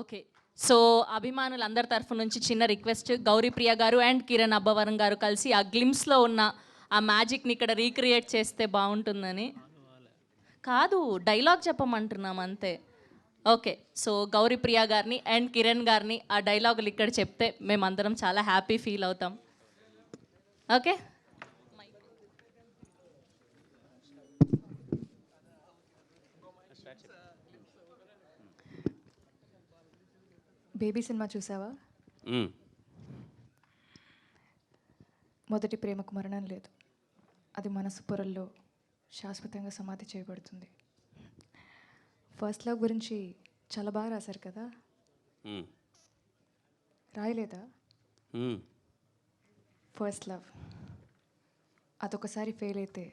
Okay. So, అభిమానులందరి తరఫు నుంచి చిన్న రిక్వెస్ట్. గౌరీప్రియ గారు అండ్ కిరణ్ అబ్బవరం గారు కలిసి ఆ గ్లిమ్స్‌లో ఉన్న ఆ మ్యాజిక్‌ని ఇక్కడ రీక్రియేట్ చేస్తే బావుంటుందని. కాదు, డైలాగ్ చెప్పమంటున్నాం అంతే. ఓకే. సో, గౌరీప్రియ గారిని అండ్ కిరణ్ గారిని ఆ డైలాగులు ఇక్కడ చెప్తే మేమందరం చాలా హ్యాపీ ఫీల్ అవుతాం. ఓకే. బేబీ సినిమా చూసావా? మొదటి ప్రేమకు మరణం లేదు, అది మనసు పొరల్లో శాశ్వతంగా సమాధి చేయబడుతుంది. ఫస్ట్ లవ్ గురించి చాలా బాగా రాశారు కదా, రాయలేదా? ఫస్ట్ లవ్ అదొకసారి ఫెయిల్ అయితే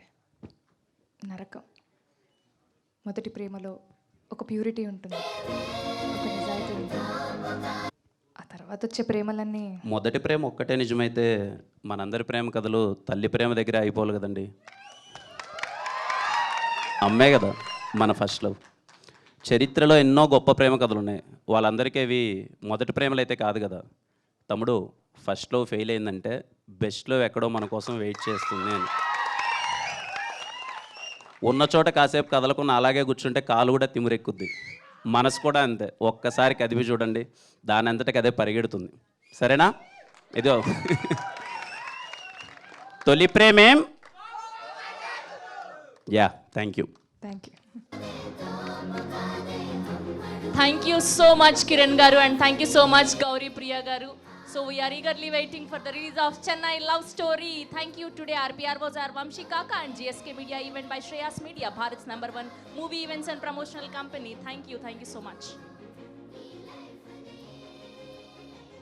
నరకం. మొదటి ప్రేమలో ఒక ప్యూరిటీ ఉంటుంది, ఒక నిజాయితీ ఉంటుంది. ఆ తర్వాత వచ్చే ప్రేమలన్నీ మొదటి ప్రేమ ఒక్కటే నిజమైతే మనందరి ప్రేమ కథలు తల్లి ప్రేమ దగ్గర అయిపోవాలి కదండి. అమ్మే కదా మన ఫస్ట్ లవ్. చరిత్రలో ఎన్నో గొప్ప ప్రేమ కథలు ఉన్నాయి, వాళ్ళందరికీ అవి మొదటి ప్రేమలు అయితే కాదు కదా. తమ్ముడు, ఫస్ట్ లవ్ ఫెయిల్ అయిందంటే బెస్ట్ లవ్ ఎక్కడో మన కోసం వెయిట్ చేస్తుంది అని. ఉన్న చోట కాసేపు కదలకుండా అలాగే కూర్చుంటే కాలు కూడా తిమురెక్కుద్ది, మనసు కూడా అంతే. ఒక్కసారి కదిపి చూడండి, దాని అంతటికి అదే పరిగెడుతుంది. సరేనా? ఇదో తొలి ప్రేమేం. Yeah, thank you. Thank you. Thank you so much, Kiran garu, and thank you so much, Gauripriya garu. So we are eagerly waiting for the release of Chennai Love Story. Thank you. Today RPR was our Vamshi Kaka and GSK Media event by Shreyas Media, Bharat's #1 movie events and promotional company. Thank you so much.